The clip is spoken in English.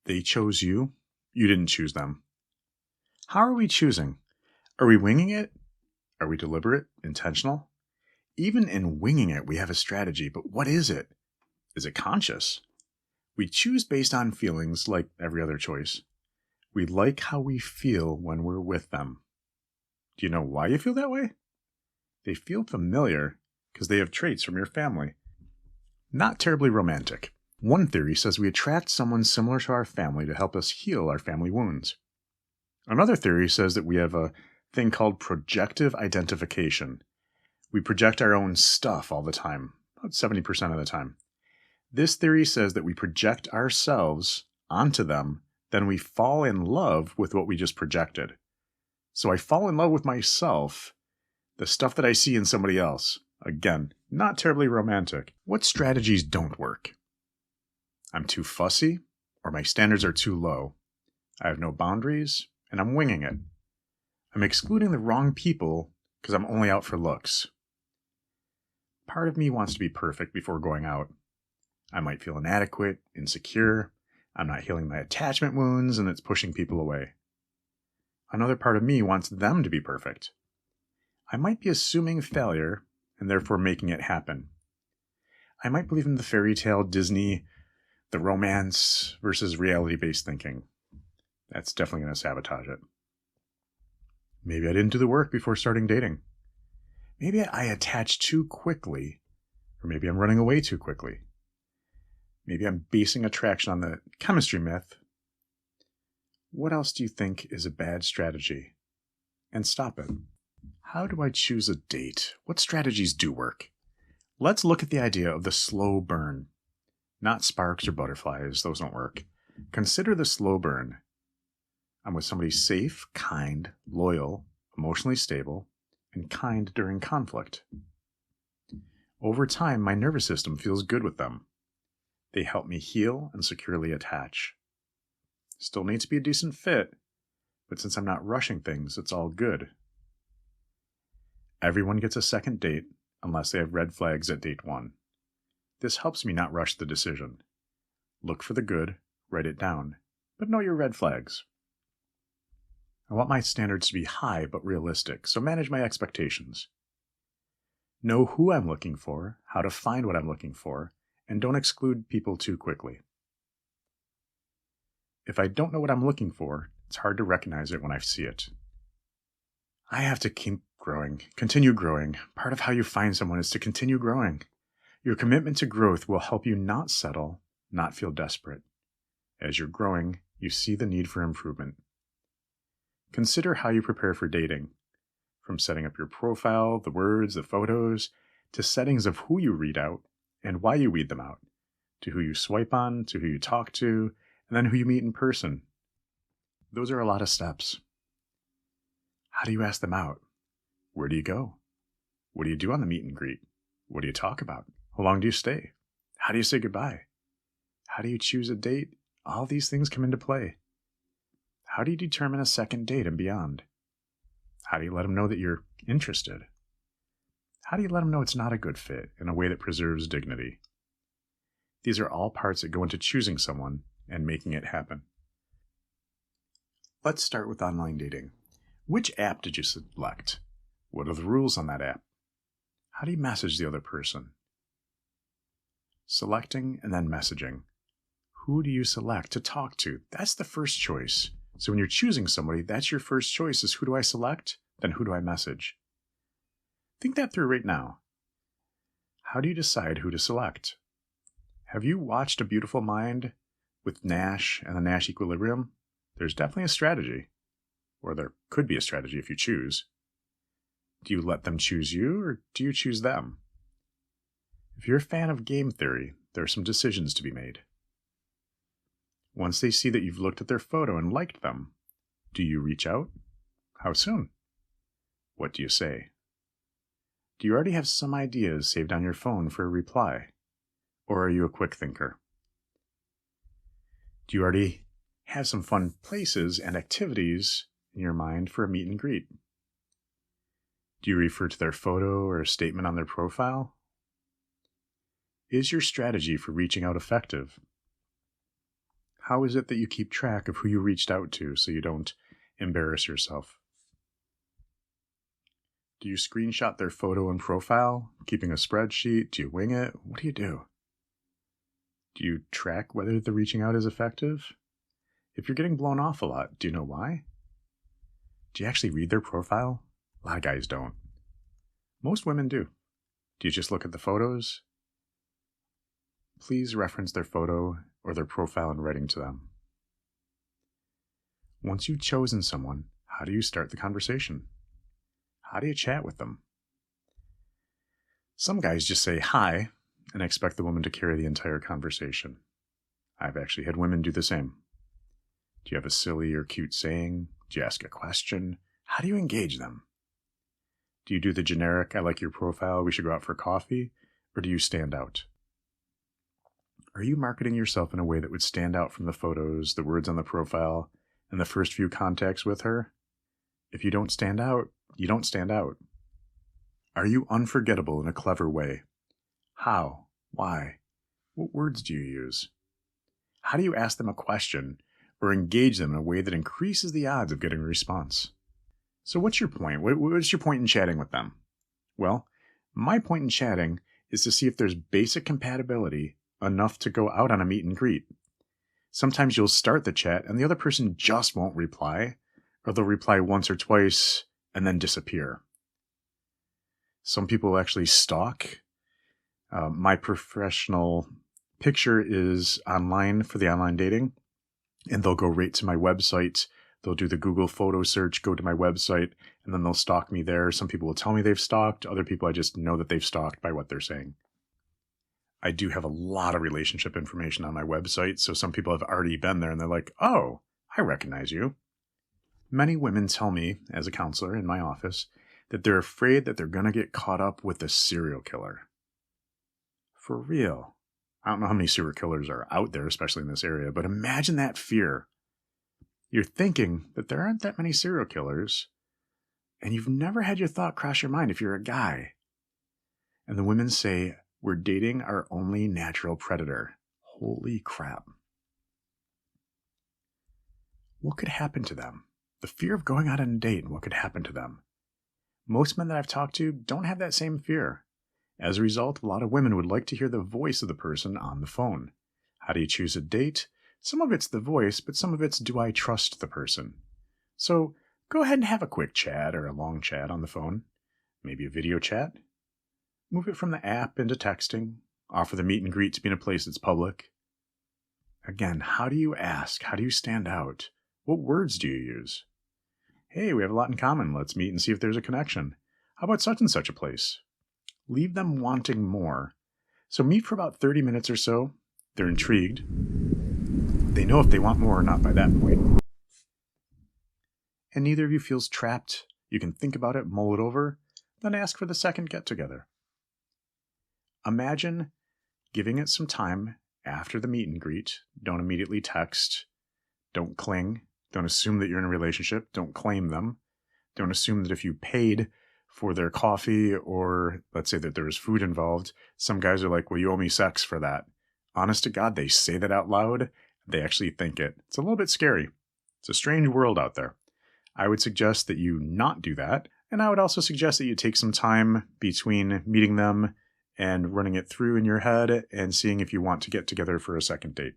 They chose you. You didn't choose them. How are we choosing? Are we winging it? Are we deliberate, intentional? Even in winging it, we have a strategy, but what is it? Is it conscious? We choose based on feelings like every other choice. We like how we feel when we're with them. Do you know why you feel that way? They feel familiar because they have traits from your family. Not terribly romantic. One theory says we attract someone similar to our family to help us heal our family wounds. Another theory says that we have a thing called projective identification. We project our own stuff all the time, about 70% of the time. This theory says that we project ourselves onto them, then we fall in love with what we just projected. So I fall in love with myself, the stuff that I see in somebody else. Again, not terribly romantic. What strategies don't work? I'm too fussy, or my standards are too low. I have no boundaries, and I'm winging it. I'm excluding the wrong people because I'm only out for looks. Part of me wants to be perfect before going out. I might feel inadequate, insecure. I'm not healing my attachment wounds, and it's pushing people away. Another part of me wants them to be perfect. I might be assuming failure and therefore making it happen. I might believe in the fairy tale, Disney, the romance versus reality-based thinking. That's definitely going to sabotage it. Maybe I didn't do the work before starting dating. Maybe I attach too quickly, or maybe I'm running away too quickly. Maybe I'm basing attraction on the chemistry myth. What else do you think is a bad strategy? And stop it. How do I choose a date? What strategies do work? Let's look at the idea of the slow burn. Not sparks or butterflies, those don't work. Consider the slow burn. I'm with somebody safe, kind, loyal, emotionally stable, and kind during conflict. Over time, my nervous system feels good with them. They help me heal and securely attach. Still needs to be a decent fit, but since I'm not rushing things, it's all good. Everyone gets a second date unless they have red flags at date 1. This helps me not rush the decision. Look for the good, write it down, but know your red flags. I want my standards to be high but realistic, so manage my expectations. Know who I'm looking for, how to find what I'm looking for, and don't exclude people too quickly. If I don't know what I'm looking for, it's hard to recognize it when I see it. I have to keep growing, continue growing. Part of how you find someone is to continue growing. Your commitment to growth will help you not settle, not feel desperate. As you're growing, you see the need for improvement. Consider how you prepare for dating, from setting up your profile, the words, the photos, to settings of who you read out and why you weed them out, to who you swipe on, to who you talk to, and then who you meet in person. Those are a lot of steps. How do you ask them out? Where do you go? What do you do on the meet and greet? What do you talk about? How long do you stay? How do you say goodbye? How do you choose a date? All these things come into play. How do you determine a second date and beyond? How do you let them know that you're interested? How do you let them know it's not a good fit in a way that preserves dignity? These are all parts that go into choosing someone and making it happen. Let's start with online dating. Which app did you select? What are the rules on that app? How do you message the other person? Selecting and then messaging. Who do you select to talk to? That's the first choice. So when you're choosing somebody, that's your first choice is who do I select? Then who do I message? Think that through right now. How do you decide who to select? Have you watched A Beautiful Mind with Nash and the Nash Equilibrium? There's definitely a strategy. Or there could be a strategy if you choose. Do you let them choose you, or do you choose them? If you're a fan of game theory, there are some decisions to be made. Once they see that you've looked at their photo and liked them, do you reach out? How soon? What do you say? Do you already have some ideas saved on your phone for a reply? Or are you a quick thinker? Do you already have some fun places and activities in your mind for a meet and greet? Do you refer to their photo or a statement on their profile? Is your strategy for reaching out effective? How is it that you keep track of who you reached out to so you don't embarrass yourself? Do you screenshot their photo and profile, keeping a spreadsheet? Do you wing it? What do you do? Do you track whether the reaching out is effective? If you're getting blown off a lot, do you know why? Do you actually read their profile? A lot of guys don't. Most women do. Do you just look at the photos? Please reference their photo or their profile in writing to them. Once you've chosen someone, how do you start the conversation? How do you chat with them? Some guys just say hi and expect the woman to carry the entire conversation. I've actually had women do the same. Do you have a silly or cute saying? Do you ask a question? How do you engage them? Do you do the generic, I like your profile, we should go out for coffee? Or do you stand out? Are you marketing yourself in a way that would stand out from the photos, the words on the profile, and the first few contacts with her? If you don't stand out, you don't stand out. Are you unforgettable in a clever way? How? Why? What words do you use? How do you ask them a question or engage them in a way that increases the odds of getting a response? So what's your point? What's your point in chatting with them? Well, my point in chatting is to see if there's basic compatibility enough to go out on a meet and greet. Sometimes you'll start the chat and the other person just won't reply, or they'll reply once or twice and then disappear. Some people actually stalk. My professional picture is online for the online dating, and they'll go right to my website. They'll do the Google photo search, go to my website, and then they'll stalk me there. Some people will tell me they've stalked. Other people, I just know that they've stalked by what they're saying. I do have a lot of relationship information on my website, so some people have already been there and they're like, oh, I recognize you. Many women tell me, as a counselor in my office, that they're afraid that they're going to get caught up with a serial killer. For real. I don't know how many serial killers are out there, especially in this area, but imagine that fear. You're thinking that there aren't that many serial killers, and you've never had your thought cross your mind if you're a guy. And the women say, we're dating our only natural predator. Holy crap. What could happen to them? The fear of going out on a date and what could happen to them. Most men that I've talked to don't have that same fear. As a result, a lot of women would like to hear the voice of the person on the phone. How do you choose a date? Some of it's the voice, but some of it's, do I trust the person? So go ahead and have a quick chat or a long chat on the phone. Maybe a video chat. Move it from the app into texting. Offer the meet and greet to be in a place that's public. Again, how do you ask? How do you stand out? What words do you use? Hey, we have a lot in common. Let's meet and see if there's a connection. How about such and such a place? Leave them wanting more. So meet for about 30 minutes or so. They're intrigued. They know if they want more or not by that point. And neither of you feels trapped. You can think about it, mull it over, then ask for the second get-together. Imagine giving it some time after the meet and greet. Don't immediately text. Don't cling. Don't assume that you're in a relationship. Don't claim them. Don't assume that if you paid for their coffee or let's say that there was food involved, some guys are like, well, you owe me sex for that. Honest to God, they say that out loud. They actually think it. It's a little bit scary. It's a strange world out there. I would suggest that you not do that. And I would also suggest that you take some time between meeting them and running it through in your head and seeing if you want to get together for a second date.